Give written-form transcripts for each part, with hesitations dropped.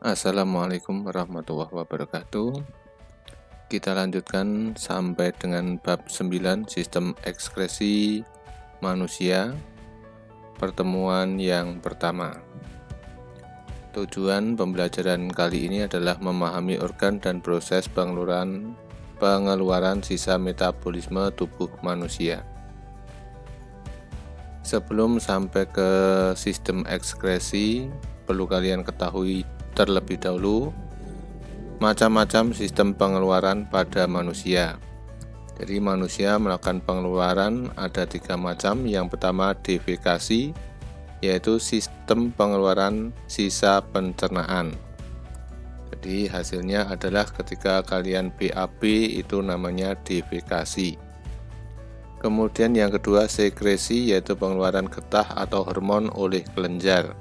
Assalamualaikum warahmatullahi wabarakatuh. Kita lanjutkan sampai dengan bab 9 sistem ekskresi manusia, pertemuan yang pertama. Tujuan pembelajaran kali ini adalah memahami organ dan proses pengeluaran sisa metabolisme tubuh manusia. Sebelum sampai ke sistem ekskresi, perlu kalian ketahui terlebih dahulu macam-macam sistem pengeluaran pada manusia. Jadi manusia melakukan pengeluaran ada 3 macam. Yang pertama defekasi, yaitu sistem pengeluaran sisa pencernaan. Jadi hasilnya adalah ketika kalian BAB itu namanya defekasi. Kemudian yang kedua sekresi, yaitu pengeluaran getah atau hormon oleh kelenjar.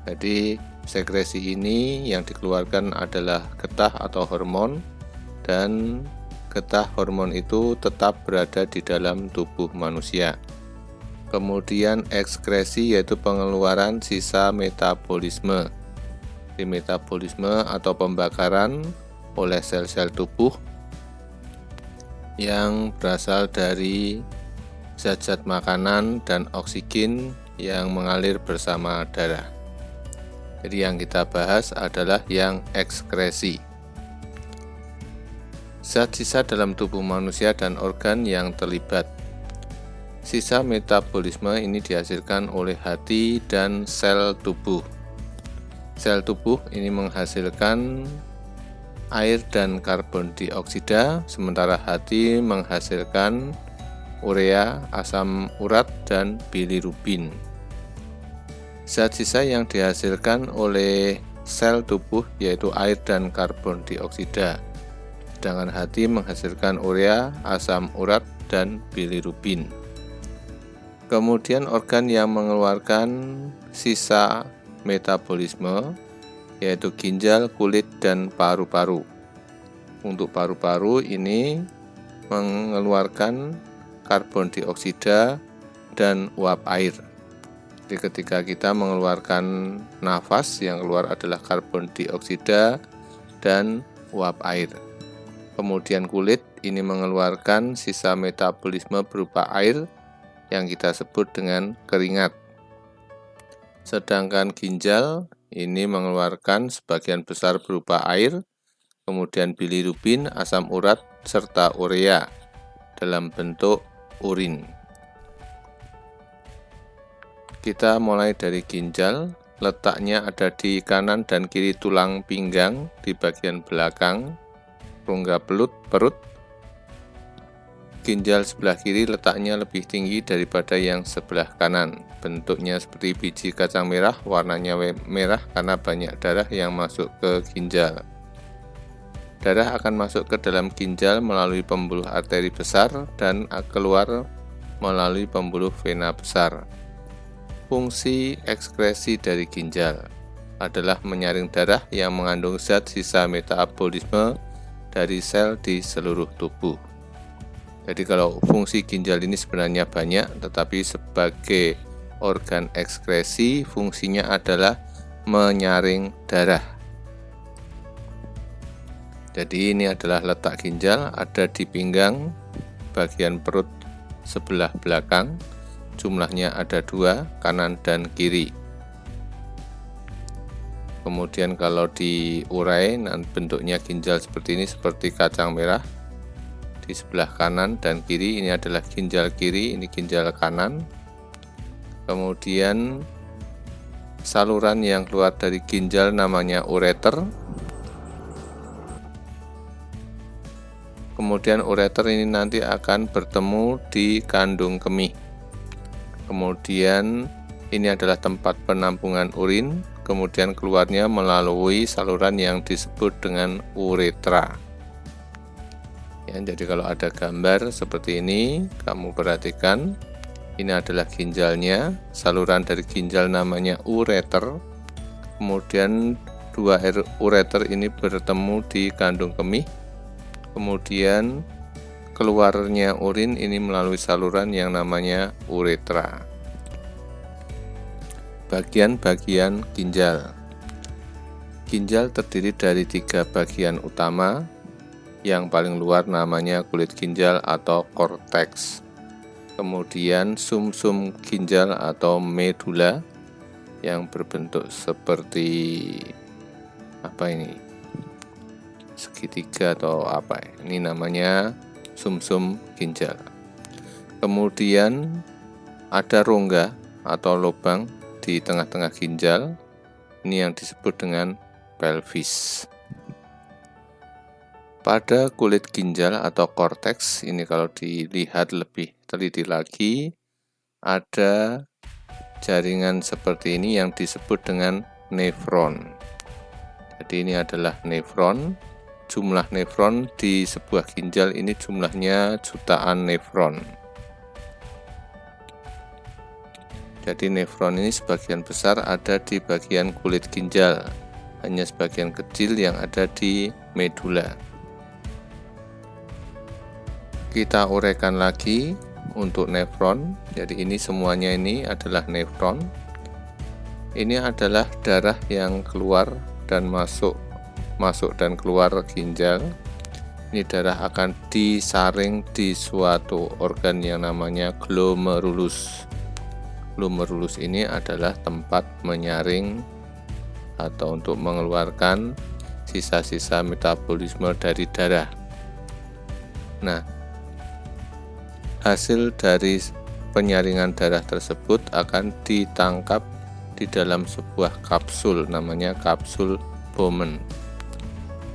Jadi sekresi ini yang dikeluarkan adalah getah atau hormon, dan getah hormon itu tetap berada di dalam tubuh manusia. Kemudian ekskresi, yaitu pengeluaran sisa metabolisme. Di metabolisme atau pembakaran oleh sel-sel tubuh yang berasal dari zat-zat makanan dan oksigen yang mengalir bersama darah. Jadi yang kita bahas adalah yang ekskresi. Zat sisa dalam tubuh manusia dan organ yang terlibat. Sisa metabolisme ini dihasilkan oleh hati dan sel tubuh. Sel tubuh ini menghasilkan air dan karbon dioksida, sementara hati menghasilkan urea, asam urat, dan bilirubin. Zat sisa yang dihasilkan oleh sel tubuh yaitu air dan karbon dioksida, sedangkan hati menghasilkan urea, asam urat, dan bilirubin. Kemudian organ yang mengeluarkan sisa metabolisme yaitu ginjal, kulit, dan paru-paru. Untuk paru-paru ini mengeluarkan karbon dioksida dan uap air. Jadi ketika kita mengeluarkan nafas, yang keluar adalah karbon dioksida dan uap air. Kemudian kulit ini mengeluarkan sisa metabolisme berupa air yang kita sebut dengan keringat. Sedangkan ginjal ini mengeluarkan sebagian besar berupa air, kemudian bilirubin, asam urat, serta urea dalam bentuk urin. Kita mulai dari ginjal. Letaknya ada di kanan dan kiri tulang pinggang di bagian belakang rongga perut. Ginjal sebelah kiri letaknya lebih tinggi daripada yang sebelah kanan. Bentuknya seperti biji kacang merah, warnanya merah karena banyak darah yang masuk ke ginjal. Darah akan masuk ke dalam ginjal melalui pembuluh arteri besar dan keluar melalui pembuluh vena besar. Fungsi ekskresi dari ginjal adalah menyaring darah yang mengandung zat sisa metabolisme dari sel di seluruh tubuh. Jadi kalau fungsi ginjal ini sebenarnya banyak, tetapi sebagai organ ekskresi fungsinya adalah menyaring darah. Jadi ini adalah letak ginjal, ada di pinggang bagian perut sebelah belakang. Jumlahnya ada 2, kanan dan kiri. Kemudian kalau diurai, bentuknya ginjal seperti ini, seperti kacang merah. Di sebelah kanan dan kiri ini adalah ginjal kiri, ini ginjal kanan. Kemudian saluran yang keluar dari ginjal namanya ureter. Kemudian ureter ini nanti akan bertemu di kandung kemih. Kemudian ini adalah tempat penampungan urin, kemudian keluarnya melalui saluran yang disebut dengan uretra. Ya, jadi kalau ada gambar seperti ini, kamu perhatikan, ini adalah ginjalnya, saluran dari ginjal namanya ureter, kemudian 2 ureter ini bertemu di kandung kemih, kemudian keluarnya urin ini melalui saluran yang namanya uretra. Bagian-bagian ginjal. Ginjal terdiri dari 3 bagian utama. Yang paling luar namanya kulit ginjal atau korteks. Kemudian sumsum ginjal atau medula yang berbentuk seperti apa ini? Segitiga atau apa? Ini namanya sumsum ginjal. Kemudian ada rongga atau lubang di tengah-tengah ginjal. Ini yang disebut dengan pelvis. Pada kulit ginjal atau korteks ini kalau dilihat lebih teliti lagi, ada jaringan seperti ini yang disebut dengan nefron. Jadi ini adalah nefron. Jumlah nefron di sebuah ginjal ini jumlahnya jutaan nefron. Jadi nefron ini sebagian besar ada di bagian kulit ginjal, hanya sebagian kecil yang ada di medula. Kita uraikan lagi untuk nefron. Jadi ini semuanya ini adalah nefron. Ini adalah darah yang keluar dan masuk dan keluar ginjal. Ini darah akan disaring di suatu organ yang namanya glomerulus. Glomerulus ini adalah tempat menyaring atau untuk mengeluarkan sisa-sisa metabolisme dari darah. Nah, hasil dari penyaringan darah tersebut akan ditangkap di dalam sebuah kapsul, namanya kapsul Bowman.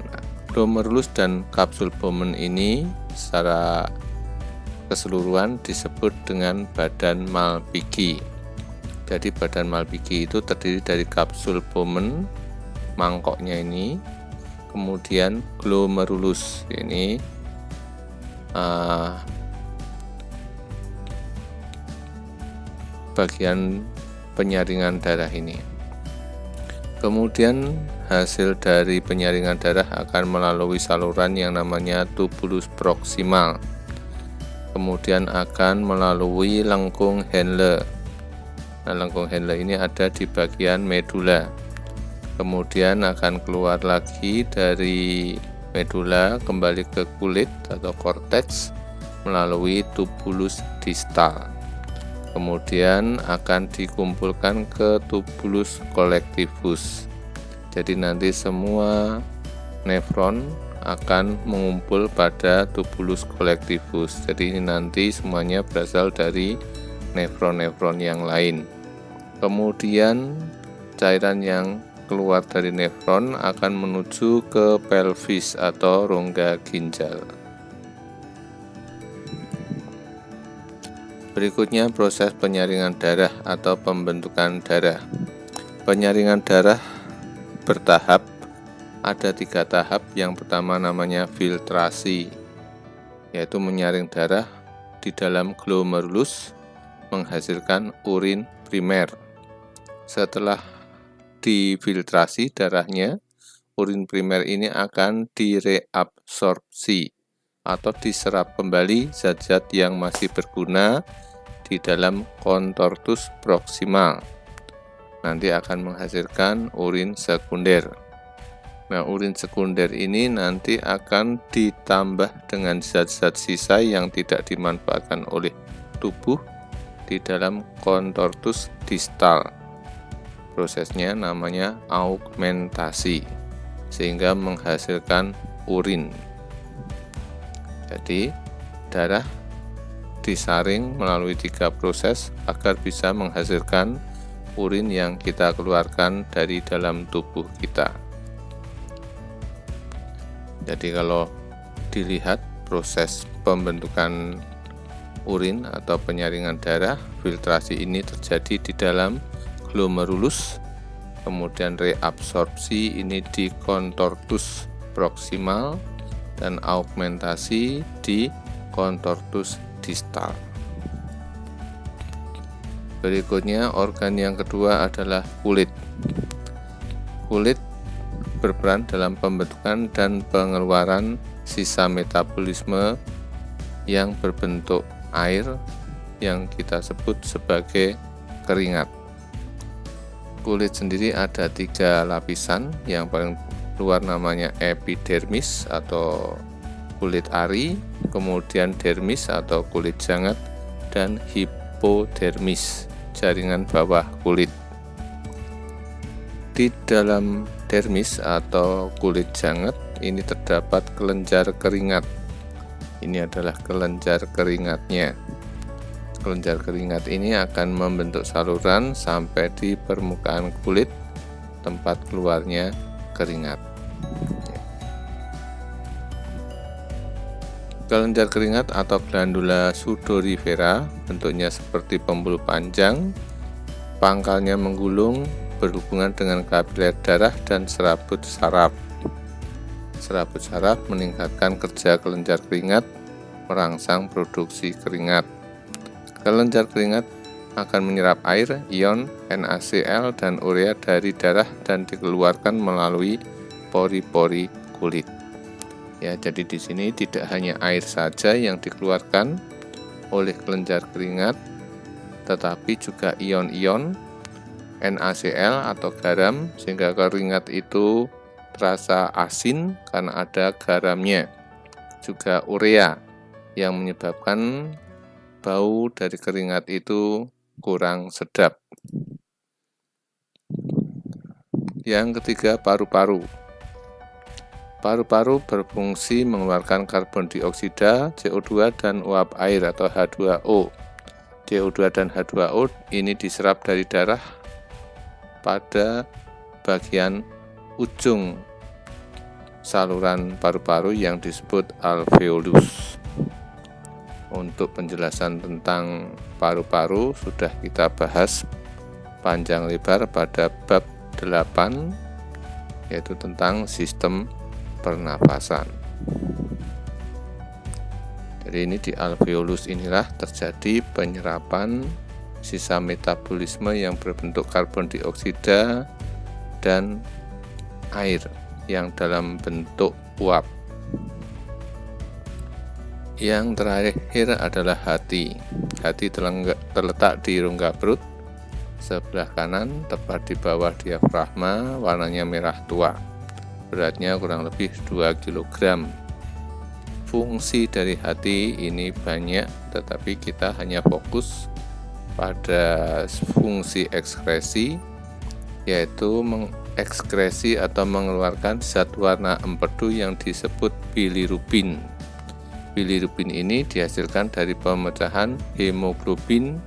Nah, glomerulus dan kapsul Bowman ini secara keseluruhan disebut dengan badan Malpighi. Jadi badan Malpighi itu terdiri dari kapsul Bowman, mangkoknya ini, kemudian glomerulus ini bagian penyaringan darah ini. Kemudian hasil dari penyaringan darah akan melalui saluran yang namanya tubulus proksimal. Kemudian akan melalui lengkung Henle. Nah, lengkung Henle ini ada di bagian medula. Kemudian akan keluar lagi dari medula kembali ke kulit atau korteks melalui tubulus distal. Kemudian akan dikumpulkan ke tubulus collectivus. Jadi nanti semua nefron akan mengumpul pada tubulus collectivus. Jadi ini nanti semuanya berasal dari nefron-nefron yang lain. Kemudian cairan yang keluar dari nefron akan menuju ke pelvis atau rongga ginjal. Berikutnya proses penyaringan darah atau pembentukan darah. Penyaringan darah bertahap, ada 3 tahap. Yang pertama namanya filtrasi, yaitu menyaring darah di dalam glomerulus menghasilkan urin primer. Setelah difiltrasi darahnya, urin primer ini akan direabsorpsi atau diserap kembali zat-zat yang masih berguna di dalam contortus proximal. Nanti akan menghasilkan urin sekunder. Nah, urin sekunder ini nanti akan ditambah dengan zat-zat sisa yang tidak dimanfaatkan oleh tubuh di dalam contortus distal. Prosesnya namanya augmentasi, sehingga menghasilkan urin. Jadi, darah disaring melalui 3 proses agar bisa menghasilkan urin yang kita keluarkan dari dalam tubuh kita. Jadi kalau dilihat proses pembentukan urin atau penyaringan darah, filtrasi ini terjadi di dalam glomerulus, kemudian reabsorpsi ini di contortus proximal, dan augmentasi di contortus distal. Berikutnya organ yang kedua adalah kulit. Kulit berperan dalam pembentukan dan pengeluaran sisa metabolisme yang berbentuk air yang kita sebut sebagai keringat. Kulit sendiri ada 3 lapisan. Yang paling luar namanya epidermis atau kulit ari, kemudian dermis atau kulit jangat, dan hipodermis, jaringan bawah kulit. Di dalam dermis atau kulit jangat ini terdapat kelenjar keringat. Ini adalah kelenjar keringatnya. Kelenjar keringat ini akan membentuk saluran sampai di permukaan kulit tempat keluarnya keringat. Kelenjar keringat atau glandula sudorifera bentuknya seperti pembuluh panjang, pangkalnya menggulung, berhubungan dengan kapiler darah dan serabut saraf. Serabut saraf meningkatkan kerja kelenjar keringat, merangsang produksi keringat. Kelenjar keringat akan menyerap air, ion, NaCl, dan urea dari darah dan dikeluarkan melalui pori-pori kulit. Ya, jadi di sini tidak hanya air saja yang dikeluarkan oleh kelenjar keringat, tetapi juga ion-ion, NaCl atau garam, sehingga keringat itu terasa asin karena ada garamnya. Juga urea yang menyebabkan bau dari keringat itu kurang sedap. Yang ketiga, paru-paru. Paru-paru berfungsi mengeluarkan karbon dioksida, CO2, dan uap air atau H2O. CO2 dan H2O ini diserap dari darah pada bagian ujung saluran paru-paru yang disebut alveolus. Untuk penjelasan tentang paru-paru sudah kita bahas panjang lebar pada bab 8, yaitu tentang sistem pernapasan. Jadi ini di alveolus inilah terjadi penyerapan sisa metabolisme yang berbentuk karbon dioksida dan air yang dalam bentuk uap. Yang terakhir adalah hati. Hati terletak di rongga perut sebelah kanan, tepat di bawah diafragma, warnanya merah tua. Beratnya kurang lebih 2 kg. Fungsi dari hati ini banyak, tetapi kita hanya fokus pada fungsi ekskresi, yaitu mengekskresi atau mengeluarkan zat warna empedu yang disebut bilirubin. Bilirubin ini dihasilkan dari pemecahan hemoglobin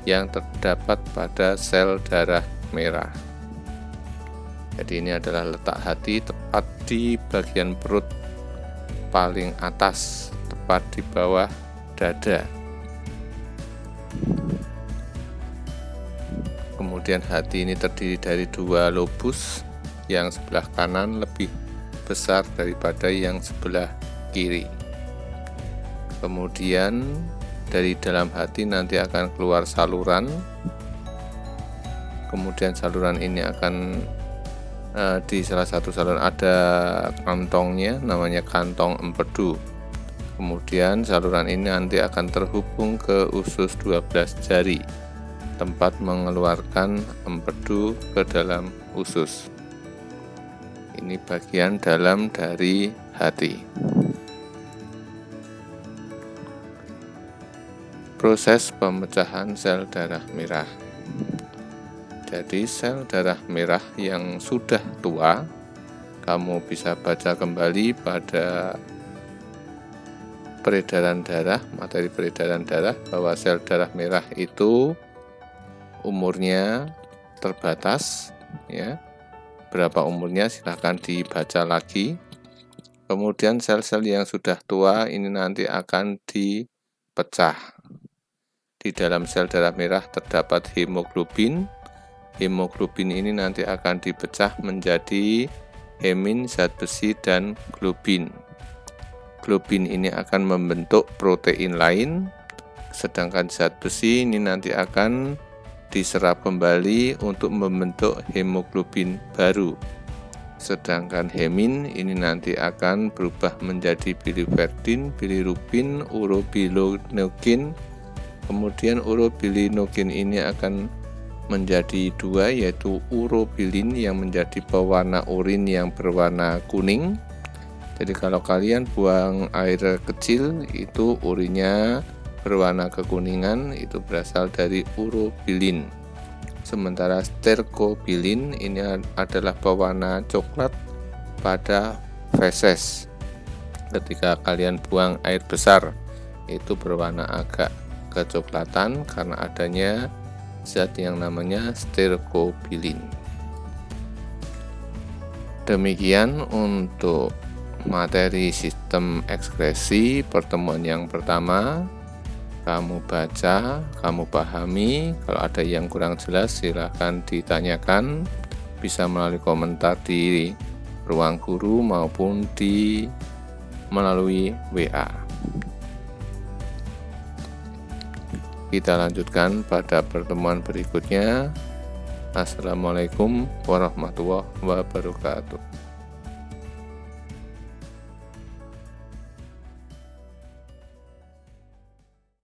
yang terdapat pada sel darah merah. Jadi ini adalah letak hati tepat di bagian perut paling atas, tepat di bawah dada. Kemudian hati ini terdiri dari 2 lobus, yang sebelah kanan lebih besar daripada yang sebelah kiri. Kemudian dari dalam hati nanti akan keluar saluran. Kemudian saluran ini akan di salah satu saluran ada kantongnya, namanya kantong empedu. Kemudian saluran ini nanti akan terhubung ke usus 12 jari, tempat mengeluarkan empedu ke dalam usus. Ini bagian dalam dari hati. Proses pemecahan sel darah merah. Jadi sel darah merah yang sudah tua, kamu bisa baca kembali pada peredaran darah, materi peredaran darah, bahwa sel darah merah itu umurnya terbatas, ya. Berapa umurnya silahkan dibaca lagi. Kemudian sel-sel yang sudah tua ini nanti akan dipecah. Di dalam sel darah merah terdapat hemoglobin. Hemoglobin ini nanti akan dipecah menjadi hemin, zat besi, dan globin. Globin ini akan membentuk protein lain, sedangkan zat besi ini nanti akan diserap kembali untuk membentuk hemoglobin baru. Sedangkan hemin ini nanti akan berubah menjadi biliverdin, bilirubin, urobilinogen. Kemudian urobilinogen ini akan menjadi dua, yaitu urobilin yang menjadi pewarna urin yang berwarna kuning. Jadi kalau kalian buang air kecil itu urinnya berwarna kekuningan, itu berasal dari urobilin. Sementara sterkobilin ini adalah pewarna coklat pada feses. Ketika kalian buang air besar itu berwarna agak kecoklatan karena adanya zat yang namanya sterkobilin. Demikian untuk materi sistem ekskresi pertemuan yang pertama. Kamu baca, kamu pahami. Kalau ada yang kurang jelas silahkan ditanyakan, bisa melalui komentar di ruang guru maupun melalui WA. Kita lanjutkan pada pertemuan berikutnya. Assalamualaikum warahmatullahi wabarakatuh.